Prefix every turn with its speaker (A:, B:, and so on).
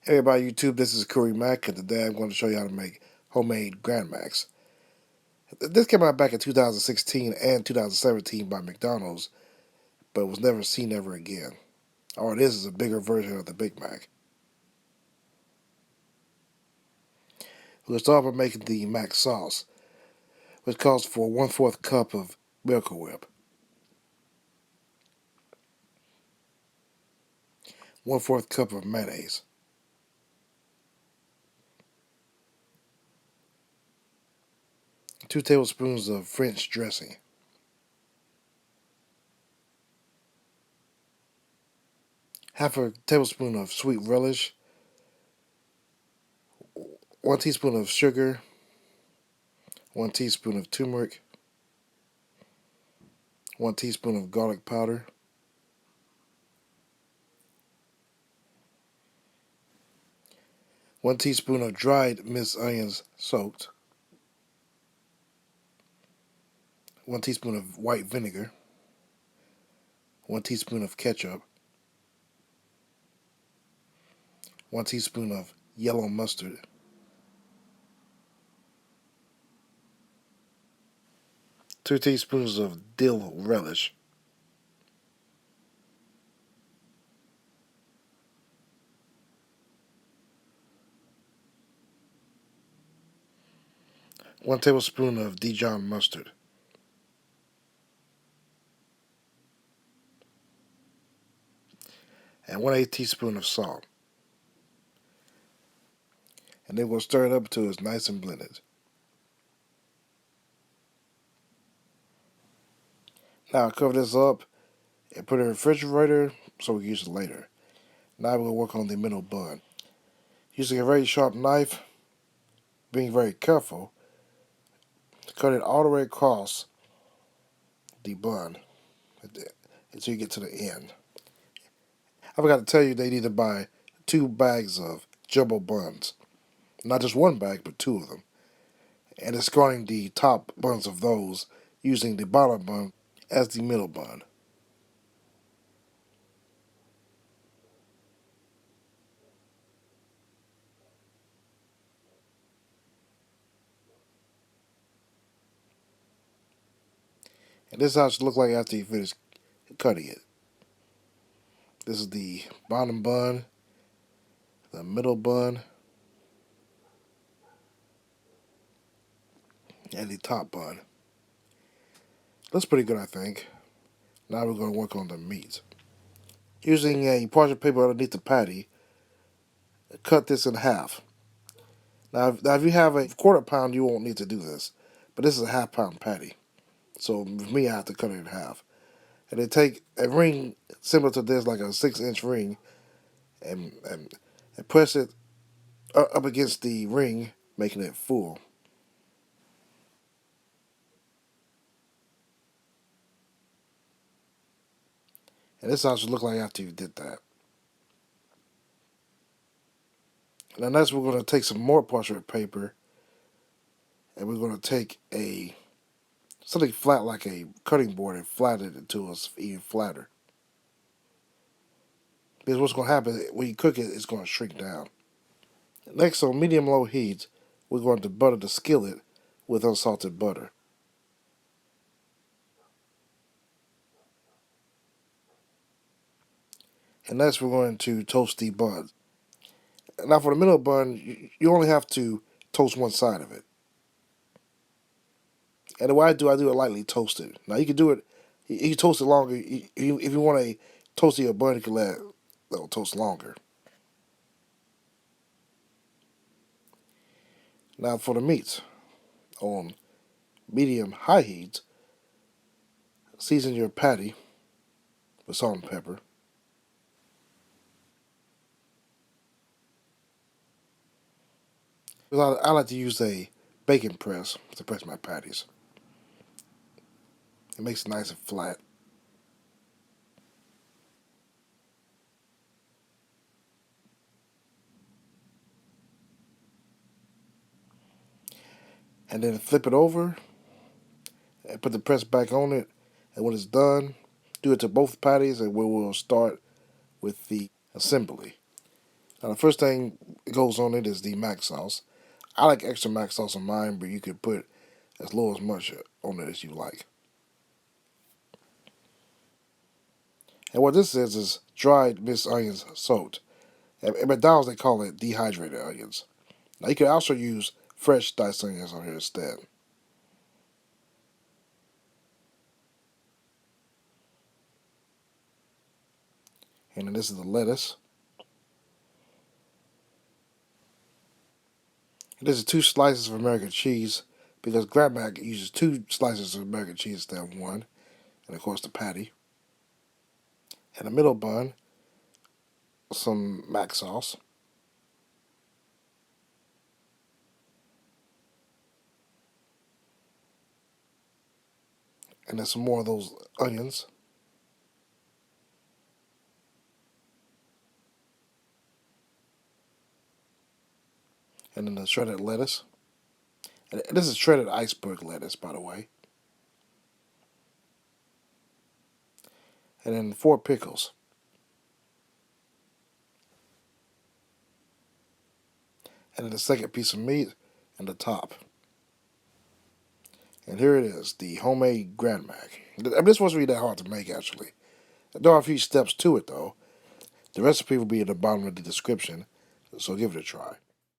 A: Hey everybody, YouTube, this is Curry Mac, and today I'm going to show you how to make homemade Grand Macs. This came out back in 2016 and 2017 by McDonald's, but was never seen ever again. All it is a bigger version of the Big Mac. We'll start by making the mac sauce, which calls for 1/4 cup of Miracle Whip, 1/4 cup of mayonnaise, 2 tablespoons of French dressing, half a tablespoon of sweet relish, 1 teaspoon of sugar, 1 teaspoon of turmeric, 1 teaspoon of garlic powder, 1 teaspoon of dried minced onions soaked, 1 teaspoon of white vinegar, 1 teaspoon of ketchup, 1 teaspoon of yellow mustard, 2 teaspoons of dill relish, 1 tablespoon of Dijon mustard, and 1/8 teaspoon of salt. And then we'll stir it up until it's nice and blended. Now I'll cover this up and put it in the refrigerator so we can use it later. Now we're going to work on the middle bun. Using a very sharp knife, being very careful, cut it all the way across the bun until you get to the end. I forgot to tell you they need to buy 2 bags of jumbo buns. Not just 1 bag, but 2 of them. And discarding the top buns of those, using the bottom bun as the middle bun. And this is how it should look like after you finish cutting it. This is the bottom bun, the middle bun, and the top bun. Looks pretty good, I think. Now we're going to work on the meat. Using a parchment paper underneath the patty, cut this in half. Now, if you have a 1/4 pound, you won't need to do this. But this is a ½ pound patty. So for me, I have to cut it in half. And then take a ring similar to this, like a 6-inch ring, and, and, and press it up against the ring, making it full. And this is how it should look like after you did that. Now next we're going to take some more parchment paper, and we're going to take something flat like a cutting board and flatten it until it's even flatter. Because what's going to happen, when you cook it, it's going to shrink down. Next, on medium-low heat, we're going to butter the skillet with unsalted butter. And next, we're going to toast the buns. Now, for the middle bun, you only have to toast one side of it. And the way I do it lightly toasted. Now, you can do it, you can toast it longer. If you want a toastier bun, you can let it toast longer. Now, for the meat, on medium-high heat, season your patty with salt and pepper. I like to use a bacon press to press my patties. It makes it nice and flat. And then flip it over and put the press back on it. And when it's done, do it to both patties, and we will start with the assembly. Now, the first thing that goes on it is the mac sauce. I like extra mac sauce on mine, but you could put as low as much on it as you like. And what this is dried minced onions soaked. At McDonald's, they call it dehydrated onions. Now, you can also use fresh diced onions on here instead. And then this is the lettuce. And this is 2 slices of American cheese because Grandma uses 2 slices of American cheese instead of one. And of course, the patty. And the middle bun, some mac sauce. And then some more of those onions. And then the shredded lettuce. And this is shredded iceberg lettuce, by the way. And then 4 pickles. And then the second piece of meat and the top. And here it is, the homemade Grand Mac. I mean, this wasn't really that hard to make, actually. There are a few steps to it, though. The recipe will be at the bottom of the description, so give it a try.